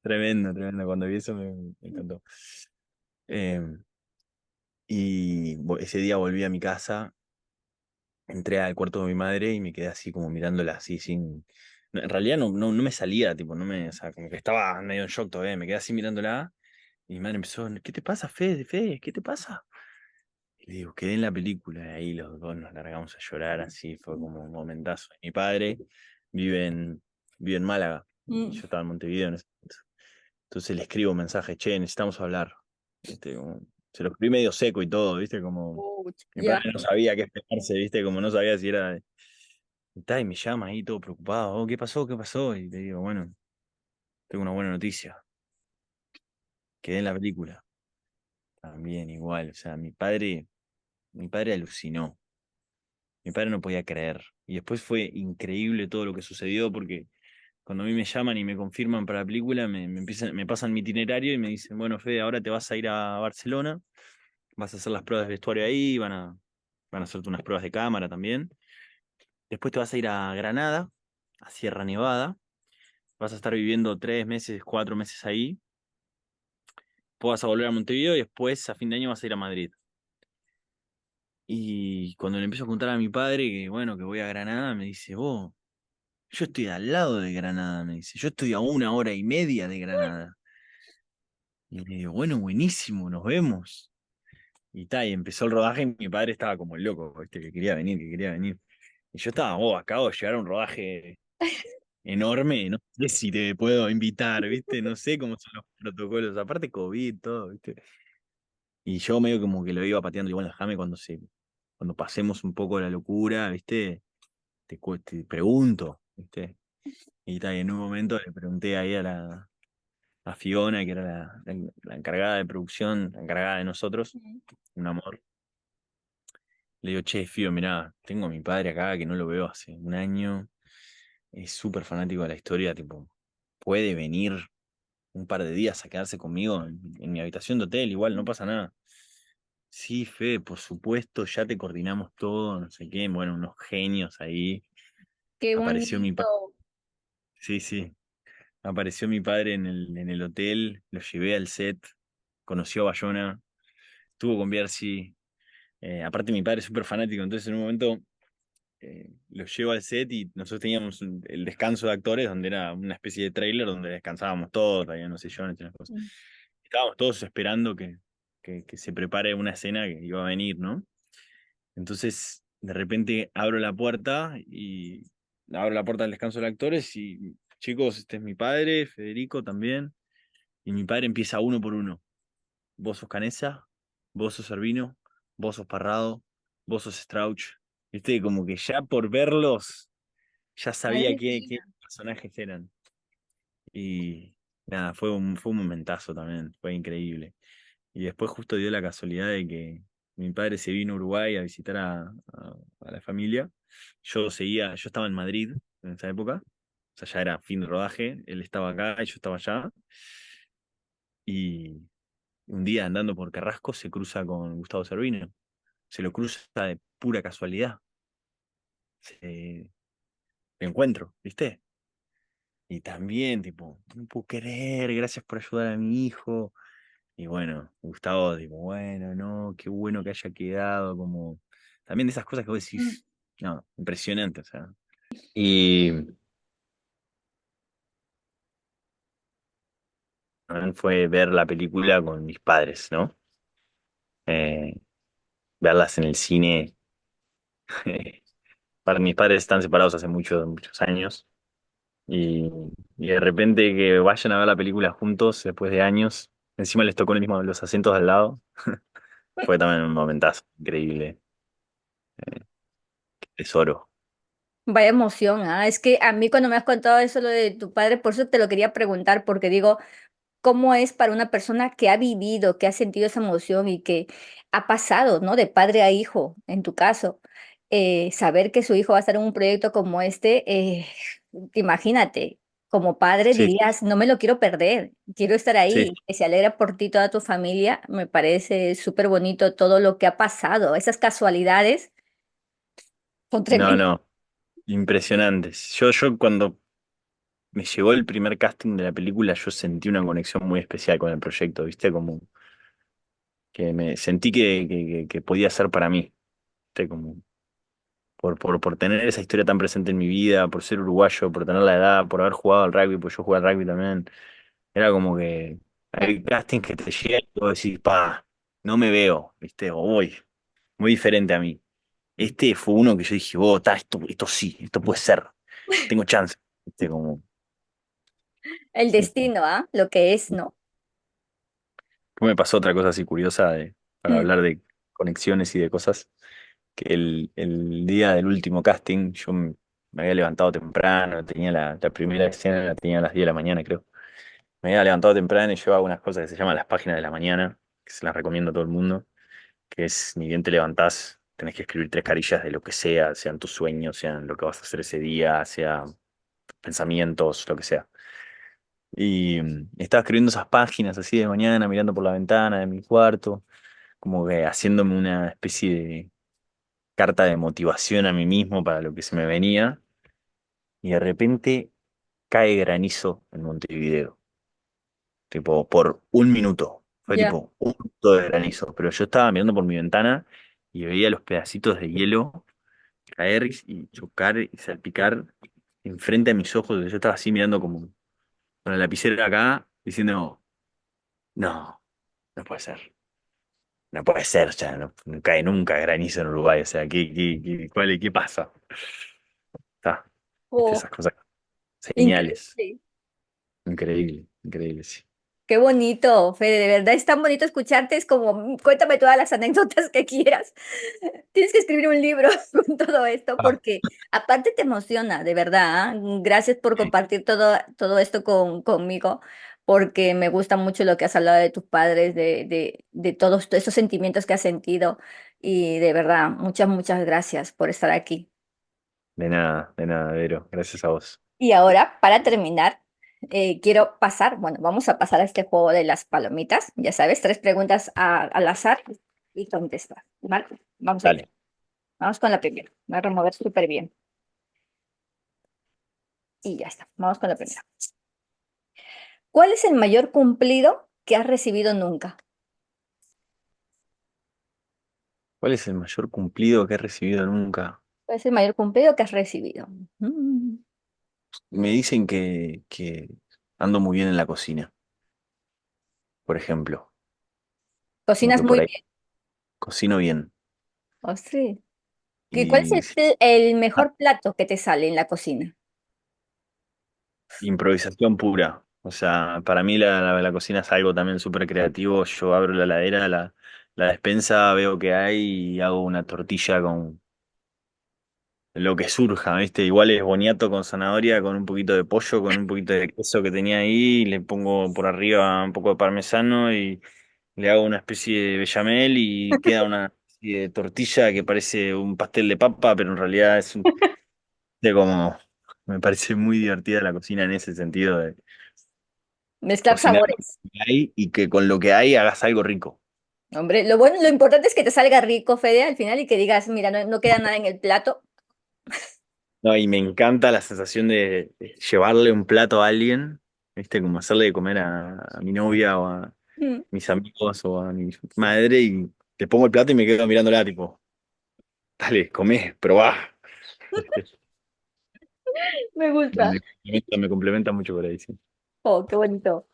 Tremendo, tremendo, cuando vi eso me encantó. Eh, ese día volví a mi casa, entré al cuarto de mi madre y me quedé así como mirándola así sin. En realidad no me salía, tipo, o sea, como que estaba medio en shock todavía, me quedé así mirándola y mi madre empezó, ¿qué te pasa, Fede, Fede? ¿Qué te pasa? Y le digo, quedé en la película, y ahí los dos nos largamos a llorar, así fue como un momentazo. Mi padre vive en, vive en Málaga y Mm. yo estaba en Montevideo en ese momento. Entonces le escribo un mensaje, che, necesitamos hablar. Se lo escribí medio seco y todo, ¿viste? Como mi padre Ya. no sabía qué esperarse, ¿viste? Como no sabía si era. Y me llama ahí todo preocupado, "Oh, ¿qué pasó? ¿Qué pasó?" Y le digo, bueno, tengo una buena noticia, quedé en la película. También igual, o sea, mi padre alucinó. Mi padre no podía creer. Y después fue increíble todo lo que sucedió porque cuando a mí me llaman y me confirman para la película, me pasan mi itinerario y me dicen, bueno, Fede, ahora te vas a ir a Barcelona, vas a hacer las pruebas de vestuario ahí, van a hacerte unas pruebas de cámara también. Después te vas a ir a Granada, a Sierra Nevada, vas a estar viviendo 3 meses, 4 meses ahí, después vas a volver a Montevideo y después a fin de año vas a ir a Madrid. Y cuando le empiezo a contar a mi padre que, bueno, que voy a Granada, me dice, vos, yo estoy al lado de Granada, me dice, yo estoy a 1 hora y media de Granada. Y le digo, bueno, buenísimo, nos vemos. Y empezó el rodaje y mi padre estaba como loco, ¿viste? Que quería venir, que quería venir. Y yo estaba, acabo de llegar a un rodaje enorme, no sé si te puedo invitar, ¿viste? No sé cómo son los protocolos, aparte COVID, todo, ¿viste? Y yo medio como que lo iba pateando, y bueno, déjame cuando pasemos un poco la locura, ¿viste? Te pregunto, ¿viste? Y en un momento le pregunté ahí a Fiona, que era la encargada de producción, la encargada de nosotros, Mm. un amor. Le digo, che, Fío, mirá, tengo a mi padre acá que no lo veo hace un año, es súper fanático de la historia, tipo, puede venir un par de días a quedarse conmigo en mi habitación de hotel, igual no pasa nada. Sí, Fe, por supuesto, ya te coordinamos todo, no sé qué, bueno, unos genios ahí. Qué Apareció mi padre, bonito. sí, sí, apareció mi padre en el hotel, lo llevé al set, conoció a Bayona, estuvo con Bierzi. Aparte mi padre es súper fanático, entonces en un momento lo llevo al set y nosotros teníamos el descanso de actores, donde era una especie de trailer donde descansábamos todos, había unos sillones y unas cosas. Mm. Estábamos todos esperando que se prepare una escena que iba a venir, ¿no? Entonces, de repente abro la puerta del descanso de actores y, chicos, este es mi padre, Federico también, y mi padre empieza uno por uno. Vos sos Canesa, vos sos Servino, vos sos Parrado, vos sos Strauch. Viste, como que ya por verlos, ya sabía Madre qué mía. personajes eran. Y nada, fue un momentazo también, fue increíble. Y después justo dio la casualidad de que mi padre se vino a Uruguay a visitar a la familia. Yo estaba en Madrid en esa época, o sea, ya era fin de rodaje, él estaba acá y yo estaba allá. Y un día andando por Carrasco se cruza con Gustavo Cervino, se lo cruza de pura casualidad, se me encuentro, ¿viste? Y también, tipo, no puedo creer, gracias por ayudar a mi hijo. Y bueno, Gustavo, tipo, bueno, no, qué bueno que haya quedado, como, también de esas cosas que vos Mm. decís, no, impresionante, o sea. Y también fue ver la película con mis padres, ¿no? Eh, Verlas en el cine. Para mis padres están separados hace muchos años. Y, y de repente que vayan a ver la película juntos después de años, encima les tocó el mismo los asientos al lado, fue también un momentazo increíble, tesoro. Vaya emoción, ¿ah? Es que a mí cuando me has contado eso, lo de tu padre, por eso te lo quería preguntar, porque digo, ¿cómo es para una persona que ha vivido, que ha sentido esa emoción y que ha pasado, ¿no? De padre a hijo, en tu caso, saber que su hijo va a estar en un proyecto como este, imagínate, como padre Sí, dirías, no me lo quiero perder, quiero estar sí, ahí, que se alegra por ti toda tu familia, me parece súper bonito todo lo que ha pasado, esas casualidades son no, tremendas. no, impresionantes. Yo cuando me llegó el primer casting de la película, yo sentí una conexión muy especial con el proyecto, ¿viste? Como que me sentí que podía ser para mí, ¿viste? Como por tener esa historia tan presente en mi vida, por ser uruguayo, por tener la edad, por haber jugado al rugby, pues yo jugué al rugby también. Era como que hay castings que te llegan y vos decís, pa, no me veo, ¿viste? O voy, muy diferente a mí. Este fue uno que yo dije, oh, esto sí, esto puede ser, tengo chance, ¿viste? Como, El sí. destino, ¿ah? Lo que es, ¿no? Me pasó otra cosa así curiosa para Mm. hablar de conexiones y de cosas, que el día del último casting me había levantado temprano, tenía la primera escena, la tenía a las 10 de la mañana, creo. Me había levantado temprano y llevaba unas cosas que se llaman las páginas de la mañana, que se las recomiendo a todo el mundo, que es ni bien te levantás, tenés que escribir tres carillas de lo que sea, sean tus sueños, sean lo que vas a hacer ese día, sea pensamientos, lo que sea. Y estaba escribiendo esas páginas así de mañana, mirando por la ventana de mi cuarto, como que haciéndome una especie de carta de motivación a mí mismo para lo que se me venía, y de repente cae granizo en Montevideo, tipo por un minuto, fue Ya. tipo un minuto de granizo, pero yo estaba mirando por mi ventana y veía los pedacitos de hielo caer y chocar y salpicar enfrente a mis ojos, yo estaba así mirando como con la lapicera acá, diciendo, no, no puede ser. No puede ser, o sea, no cae nunca granizo en Uruguay, o sea, ¿qué pasa? Está, viste, Oh, esas cosas, señales. increíble. Increíble, increíble, sí. Qué bonito, Fede, de verdad es tan bonito escucharte, es como, cuéntame todas las anécdotas que quieras. Tienes que escribir un libro con todo esto Ah, porque aparte te emociona, de verdad. ¿Ah? Gracias por sí, compartir todo esto conmigo, porque me gusta mucho lo que has hablado de tus padres, de todos esos sentimientos que has sentido y de verdad, muchas gracias por estar aquí. de nada, Vero, gracias a vos. Y ahora, para terminar, quiero pasar, bueno, vamos a pasar a este juego de las palomitas. Ya sabes, tres preguntas al azar y contestar. ¿Vale? Vamos allá. Dale. Vamos con la primera. Voy a remover súper bien. Y ya está, vamos con la primera. ¿Cuál es el mayor cumplido que has recibido nunca? ¿Cuál es el mayor cumplido que he recibido nunca? ¿Cuál es el mayor cumplido que has recibido? Mm. Me dicen que ando muy bien en la cocina, por ejemplo. Como Cocinas que por muy ahí bien. cocino bien. Oh, sí. ¿Cuál es Y sí, el ah, mejor plato que te sale en la cocina? improvisación pura. O sea, para mí la cocina es algo también súper creativo. Yo abro la heladera, la despensa, veo que hay y hago una tortilla con lo que surja, ¿viste? Igual es boniato con zanahoria, con un poquito de pollo, con un poquito de queso que tenía ahí, y le pongo por arriba un poco de parmesano y le hago una especie de bechamel y queda una especie de tortilla que parece un pastel de papa, pero en realidad es de como me parece muy divertida la cocina en ese sentido de Mezclar cocinar lo sabores. que hay y que con lo que hay hagas algo rico. Hombre, lo bueno, lo importante es que te salga rico, Fede, al final y que digas, mira, no queda nada en el plato. No, y me encanta la sensación de llevarle un plato a alguien, ¿viste? Como hacerle de comer a mi novia o a Mm, mis amigos o a mi madre y le pongo el plato y me quedo mirándola tipo, dale, comé, probá. me gusta. Me complementa mucho por ahí, sí. Oh, qué bonito.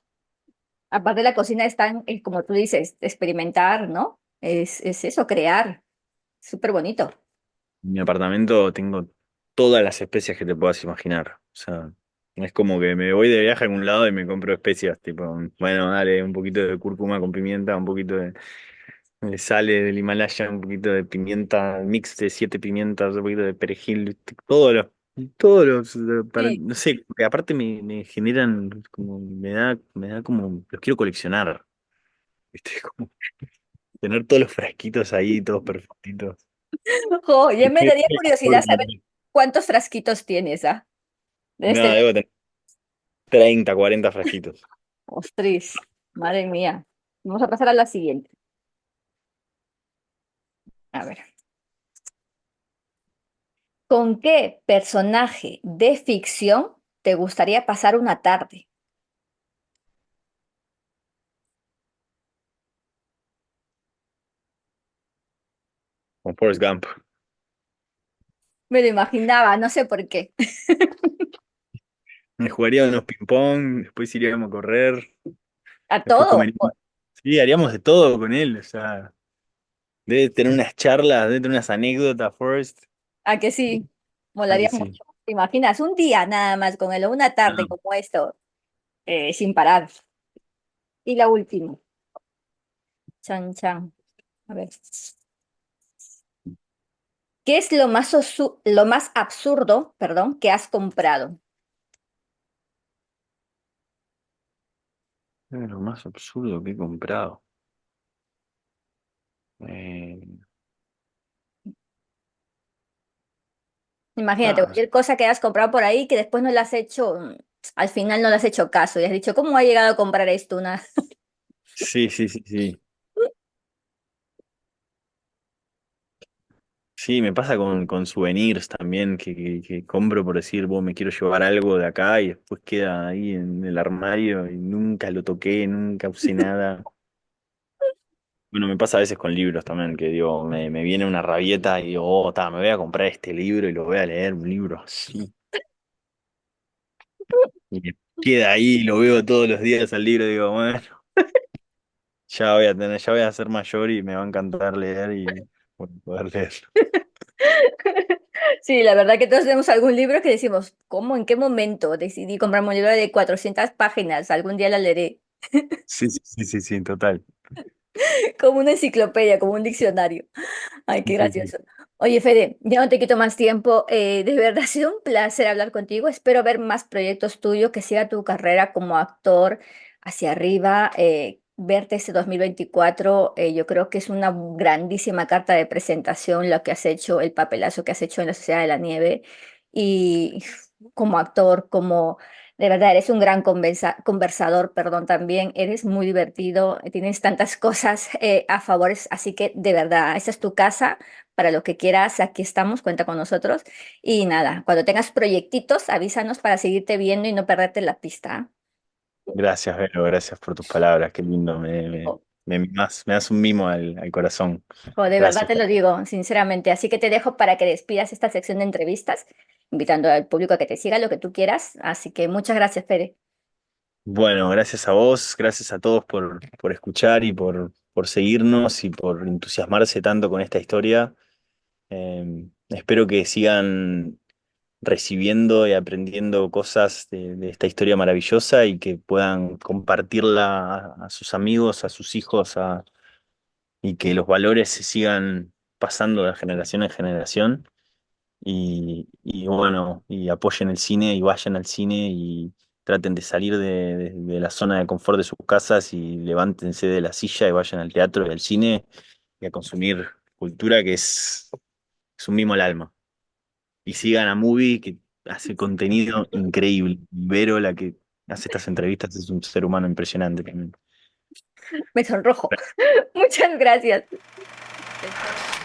Aparte la cocina es tan, como tú dices, experimentar, ¿no? Es eso, crear. Súper bonito. En mi apartamento tengo todas las especias que te puedas imaginar. O sea, es como que me voy de viaje a algún lado y me compro especias, tipo, bueno, dale, un poquito de cúrcuma con pimienta, un poquito de sal del Himalaya, un poquito de pimienta, mix de 7 pimientas, un poquito de perejil, Sí. no sé, porque aparte me generan, como, me da como, los quiero coleccionar, ¿viste? Como tener todos los frasquitos ahí, todos perfectitos. Jo, ya me daría curiosidad saber No, cuántos frasquitos tienes, ¿ah? Debes tener, debo tener 30, 40 frasquitos. ostras, madre mía. Vamos a pasar a la siguiente. A ver. ¿Con qué personaje de ficción te gustaría pasar una tarde? Con Forrest Gump. Me lo imaginaba, no sé por qué. Me jugaría unos ping-pong, después iríamos a correr, A después todo. comeríamos. Sí, haríamos de todo con él, o sea, debe tener unas charlas, debe tener unas anécdotas, Forrest. ¿A que sí? Ah, Molaría que sí. mucho. ¿Te imaginas? Un día nada más con él, o una tarde No, como esto, sin parar. Y la última. Chan, chan. A ver. ¿Qué es lo más absurdo, perdón, que has comprado? es lo más absurdo que he comprado. Eh, Imagínate, no sé. cualquier cosa que has comprado por ahí que después no le has hecho, al final no le has hecho caso y has dicho, ¿cómo ha llegado a comprar esto? Una... Sí, sí, sí, sí. Sí, me pasa con souvenirs también, que compro por decir, vos me quiero llevar algo de acá y después queda ahí en el armario y nunca lo toqué, nunca usé nada. Bueno, me pasa a veces con libros también, que digo, me viene una rabieta y digo, oh, ta, me voy a comprar este libro y lo voy a leer, un libro así. Y me queda ahí, lo veo todos los días al libro y digo, bueno, ya voy a ser mayor y me va a encantar leer y bueno, poder leer. Sí, la verdad que todos tenemos algún libro que decimos, ¿cómo? ¿En qué momento decidí comprarme un libro de 400 páginas? Algún día la leeré. Sí, sí, sí, sí, sí, total. Como una enciclopedia, como un diccionario. Ay, qué Sí, sí, sí. gracioso. Oye, Fede, ya no te quito más tiempo. De verdad ha sido un placer hablar contigo. Espero ver más proyectos tuyos, que siga tu carrera como actor hacia arriba. Verte este 2024, yo creo que es una grandísima carta de presentación lo que has hecho, el papelazo que has hecho en la Sociedad de la Nieve. Y como actor, como De verdad, eres un gran conversador, perdón, también. Eres muy divertido, tienes tantas cosas a favores, así que de verdad, esta es tu casa. Para lo que quieras, aquí estamos, cuenta con nosotros. Y nada, cuando tengas proyectitos, avísanos para seguirte viendo y no perderte la pista. Gracias, Vero, gracias por tus palabras, qué lindo, ¿Ah? me das un mimo al corazón. O de verdad Gracias. te lo digo, sinceramente. Así que te dejo para que despidas esta sección de entrevistas, invitando al público a que te siga lo que tú quieras. Así que muchas gracias, Fede. Bueno, gracias a vos, gracias a todos por escuchar y por seguirnos y por entusiasmarse tanto con esta historia. Espero que sigan recibiendo y aprendiendo cosas de esta historia maravillosa y que puedan compartirla a sus amigos, a sus hijos, y que los valores se sigan pasando de generación en generación. Y bueno, y apoyen el cine y vayan al cine y traten de salir de la zona de confort de sus casas y levántense de la silla y vayan al teatro y al cine y a consumir cultura que es un mimo al alma. Y sigan a Movie, que hace contenido increíble. Vero, la que hace estas entrevistas, es un ser humano impresionante también. Me sonrojo. Muchas gracias. Chao, chao.